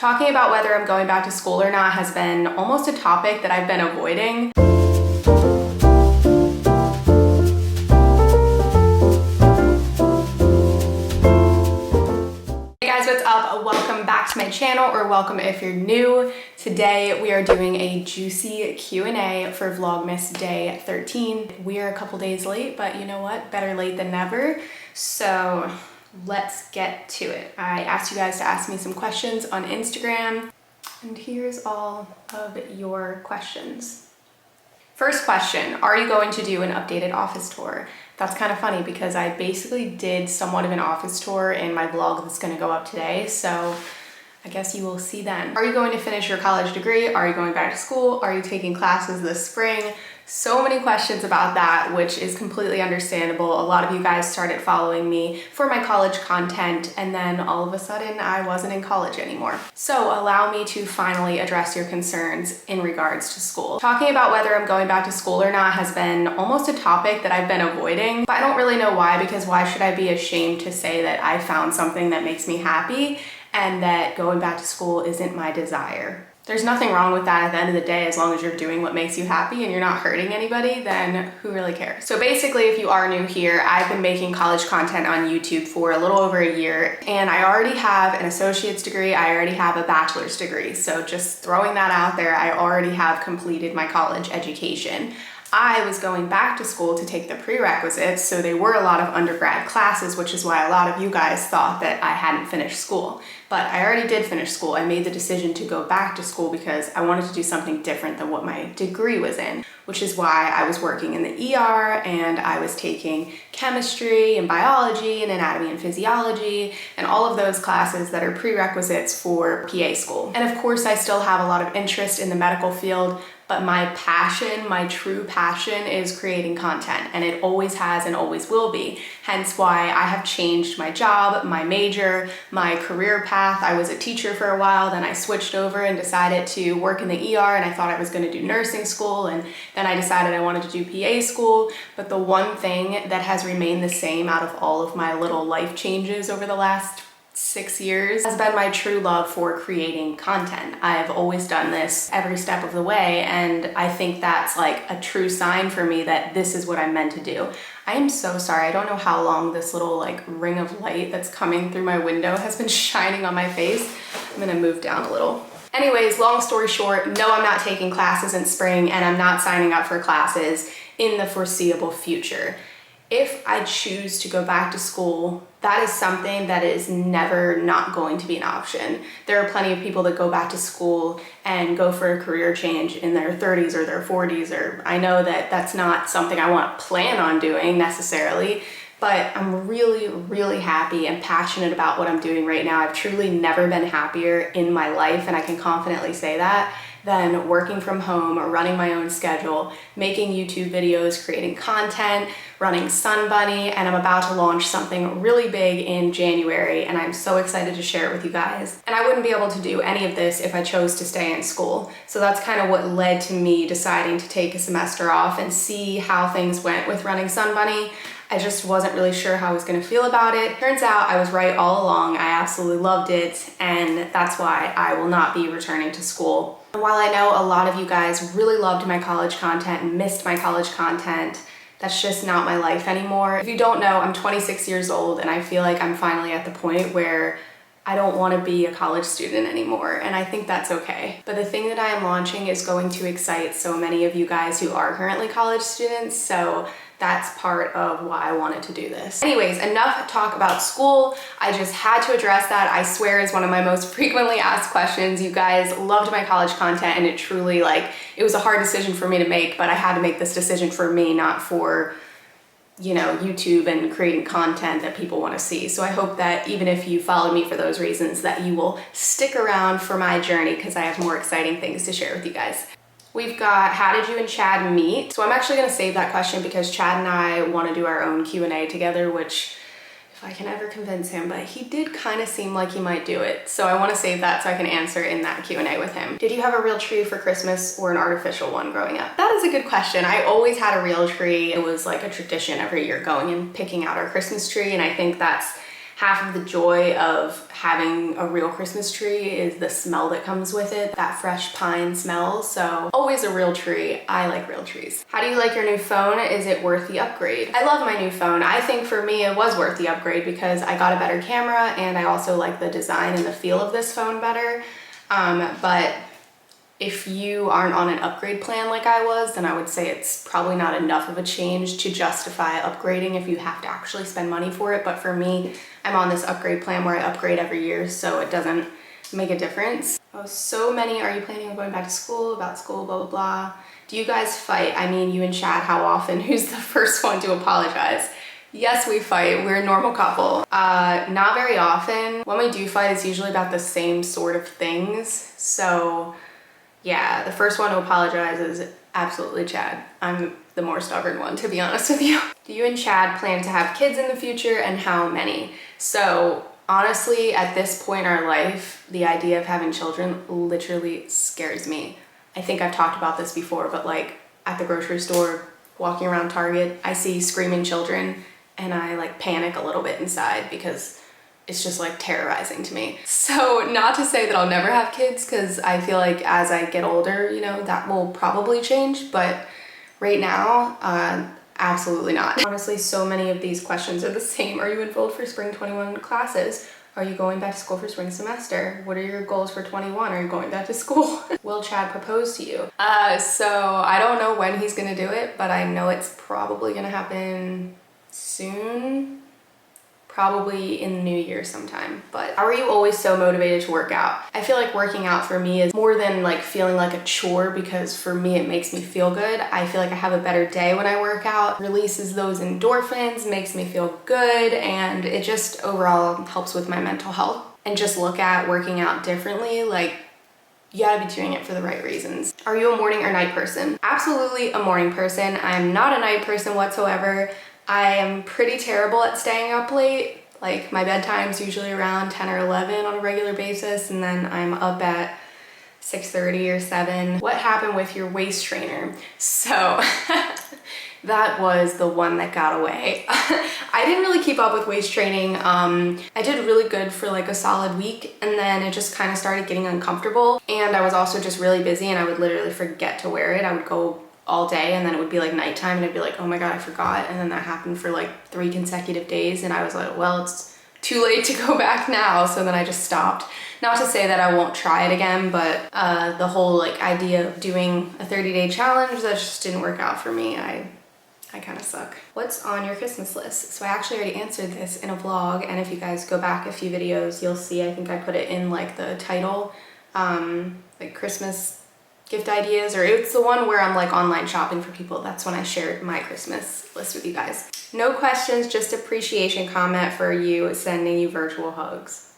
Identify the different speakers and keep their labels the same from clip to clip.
Speaker 1: Talking about whether I'm going back to school or not has been almost a topic that I've been avoiding. Hey guys, what's up? Welcome back to my channel, or welcome if you're new. Today we are doing a juicy Q&A for Vlogmas day 13. We are a couple days late, but you know what? Better late than never. So let's get to it. I asked you guys to ask me some questions on Instagram, and here's all of your questions. First question, are you going to do an updated office tour? That's kind of funny because I basically did somewhat of an office tour in my vlog that's going to go up today, so I guess you will see then. Are you going to finish your college degree? Are you going back to school? Are you taking classes this spring? So many questions about that, which is completely understandable. A lot of you guys started following me for my college content, and then all of a sudden I wasn't in college anymore. So allow me to finally address your concerns in regards to school. Talking about whether I'm going back to school or not has been almost a topic that I've been avoiding, but I don't really know why, because why should I be ashamed to say that I found something that makes me happy and that going back to school isn't my desire? There's nothing wrong with that at the end of the day. As long as you're doing what makes you happy and you're not hurting anybody, then who really cares? So basically, if you are new here, I've been making college content on YouTube for a little over a year, and I already have an associate's degree, I already have a bachelor's degree. So just throwing that out there, I already have completed my college education. I was going back to school to take the prerequisites, so they were a lot of undergrad classes, which is why a lot of you guys thought that I hadn't finished school. But I already did finish school. I made the decision to go back to school because I wanted to do something different than what my degree was in, which is why I was working in the ER and I was taking chemistry and biology and anatomy and physiology and all of those classes that are prerequisites for PA school. And of course, I still have a lot of interest in the medical field, but my passion, my true passion, is creating content, and it always has and always will be. Hence why I have changed my job, my major, my career path. I was a teacher for a while, then I switched over and decided to work in the ER, and I thought I was going to do nursing school, and then I decided I wanted to do PA school. But the one thing that has remained the same out of all of my little life changes over the last 6 years has been my true love for creating content. I've always done this every step of the way, and I think that's like a true sign for me that this is what I'm meant to do. I am so sorry. I don't know how long this little like ring of light that's coming through my window has been shining on my face. I'm gonna move down a little. Anyways, long story short, no, I'm not taking classes in spring, and I'm not signing up for classes in the foreseeable future. If I choose to go back to school, that is something that is never not going to be an option. There are plenty of people that go back to school and go for a career change in their 30s or their 40s, or I know that that's not something I want to plan on doing necessarily, but I'm really, really happy and passionate about what I'm doing right now. I've truly never been happier in my life, and I can confidently say that, than working from home or running my own schedule, making YouTube videos, creating content, running Sun Bunny, and I'm about to launch something really big in January, and I'm so excited to share it with you guys. And I wouldn't be able to do any of this if I chose to stay in school. So that's kind of what led to me deciding to take a semester off and see how things went with running Sun Bunny. I just wasn't really sure how I was gonna feel about it. Turns out I was right all along. I absolutely loved it, and that's why I will not be returning to school. And while I know a lot of you guys really loved my college content and missed my college content, that's just not my life anymore. If you don't know, I'm 26 years old, and I feel like I'm finally at the point where I don't want to be a college student anymore, and I think that's okay. But the thing that I am launching is going to excite so many of you guys who are currently college students, so that's part of why I wanted to do this. Anyways, enough talk about school. I just had to address that. I swear is one of my most frequently asked questions. You guys loved my college content, and it truly, it was a hard decision for me to make, but I had to make this decision for me, not for, you know, YouTube and creating content that people want to see. So I hope that even if you followed me for those reasons, that you will stick around for my journey, because I have more exciting things to share with you guys. We've got, how did you and Chad meet? So I'm actually gonna save that question because Chad and I wanna do our own Q&A together, which if I can ever convince him, but he did kind of seem like he might do it. So I wanna save that so I can answer in that Q&A with him. Did you have a real tree for Christmas or an artificial one growing up? That is a good question. I always had a real tree. It was like a tradition every year going and picking out our Christmas tree, and I think that's half of the joy of having a real Christmas tree is the smell that comes with it, that fresh pine smell. So always a real tree. I like real trees. How do you like your new phone? Is it worth the upgrade? I love my new phone. I think for me it was worth the upgrade because I got a better camera and I also like the design and the feel of this phone better. But if you aren't on an upgrade plan like I was, then I would say it's probably not enough of a change to justify upgrading if you have to actually spend money for it. But for me, I'm on this upgrade plan where I upgrade every year, so it doesn't make a difference. Oh, so many, are you planning on going back to school, about school, blah, blah, blah. Do you guys fight? I mean, you and Chad, how often? Who's the first one to apologize? Yes, we fight. We're a normal couple. Not very often. When we do fight, it's usually about the same sort of things. So yeah, the first one to apologize is absolutely Chad. I'm the more stubborn one, to be honest with you. Do you and Chad plan to have kids in the future and how many? So honestly, at this point in our life, the idea of having children literally scares me. I think I've talked about this before, but like at the grocery store, walking around Target, I see screaming children and I like panic a little bit inside because it's just like terrorizing to me. So not to say that I'll never have kids, because I feel like as I get older, you know, that will probably change, but right now, absolutely not. Honestly, so many of these questions are the same. Are you enrolled for spring 21 classes? Are you going back to school for spring semester? What are your goals for 21? Are you going back to school? Will Chad propose to you? So I don't know when he's gonna do it, but I know it's probably gonna happen soon. Probably in the new year sometime. But how are you always so motivated to work out? I feel like working out for me is more than like feeling like a chore, because for me it makes me feel good. I feel like I have a better day when I work out, releases those endorphins, makes me feel good, and it just overall helps with my mental health. And just look at working out differently, like you gotta be doing it for the right reasons. Are you a morning or night person? Absolutely a morning person. I'm not a night person whatsoever. I am pretty terrible at staying up late. Like my bedtime's usually around 10 or 11 on a regular basis, and then I'm up at 6:30 or 7. What happened with your waist trainer? So that was the one that got away. I didn't really keep up with waist training. I did really good for like a solid week, and then it just kind of started getting uncomfortable. And I was also just really busy and I would literally forget to wear it. I would go all day and then it would be like nighttime and I'd be like, oh my God, I forgot. And then that happened for like 3 consecutive days. And I was like, well, it's too late to go back now. So then I just stopped. Not to say that I won't try it again, but the whole like idea of doing a 30-day challenge, that just didn't work out for me. I kind of suck. What's on your Christmas list? So I actually already answered this in a vlog, and if you guys go back a few videos, you'll see, I think I put it in like the title, like Christmas gift ideas, or it's the one where I'm like online shopping for people. That's when I shared my Christmas list with you guys. No questions, just appreciation comment for you, sending you virtual hugs.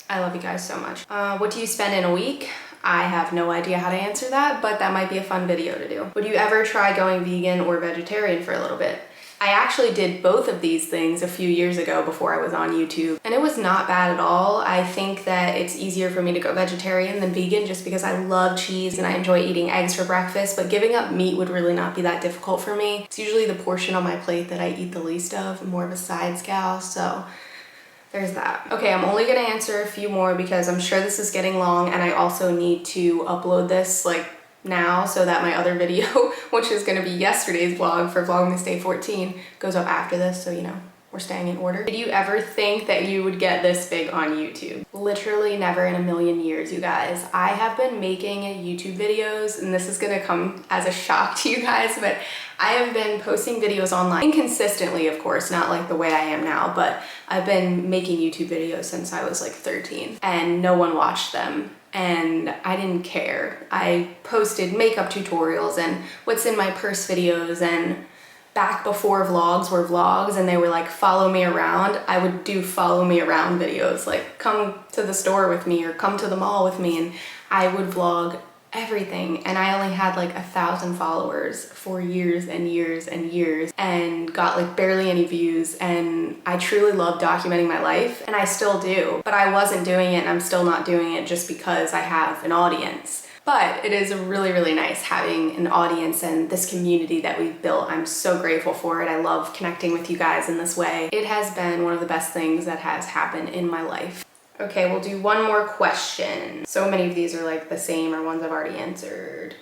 Speaker 1: I love you guys so much. What do you spend in a week? I have no idea how to answer that, but that might be a fun video to do. Would you ever try going vegan or vegetarian for a little bit? I actually did both of these things a few years ago before I was on YouTube, and it was not bad at all. I think that it's easier for me to go vegetarian than vegan just because I love cheese and I enjoy eating eggs for breakfast, but giving up meat would really not be that difficult for me. It's usually the portion on my plate that I eat the least of. I'm more of a sides gal, so there's that. Okay, I'm only gonna answer a few more because I'm sure this is getting long, and I also need to upload this like now so that my other video, which is gonna be yesterday's vlog for Vlogmas Day 14, goes up after this, so you know, we're staying in order. Did you ever think that you would get this big on YouTube? Literally never in a million years, you guys. I have been making YouTube videos, and this is gonna come as a shock to you guys, but I have been posting videos online inconsistently, of course, not like the way I am now, but I've been making YouTube videos since I was like 13, and no one watched them. And I didn't care. I posted makeup tutorials and what's in my purse videos, and back before vlogs were vlogs and they were like follow me around, I would do follow me around videos, like come to the store with me or come to the mall with me, and I would vlog everything. And I only had like 1,000 followers for years and years and years, and got like barely any views, and I truly love documenting my life, and I still do, but I wasn't doing it and I'm still not doing it just because I have an audience. But it is really, really nice having an audience and this community that we've built. I'm so grateful for it. I love connecting with you guys in this way. It has been one of the best things that has happened in my life. Okay, we'll do one more question. So many of these are like the same or ones I've already answered.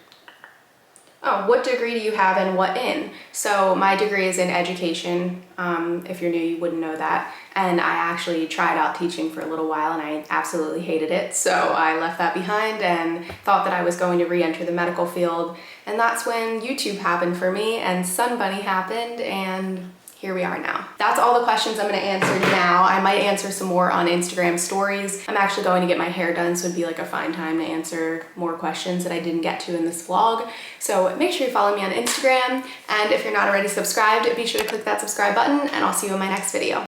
Speaker 1: Oh, what degree do you have and what in? So my degree is in education. If you're new, you wouldn't know that. And I actually tried out teaching for a little while and I absolutely hated it. So I left that behind and thought that I was going to re-enter the medical field. And that's when YouTube happened for me and Sun Bunny happened, and here we are now. That's all the questions I'm gonna answer now. I might answer some more on Instagram stories. I'm actually going to get my hair done, so it'd be like a fine time to answer more questions that I didn't get to in this vlog. So make sure you follow me on Instagram, and if you're not already subscribed, be sure to click that subscribe button, and I'll see you in my next video.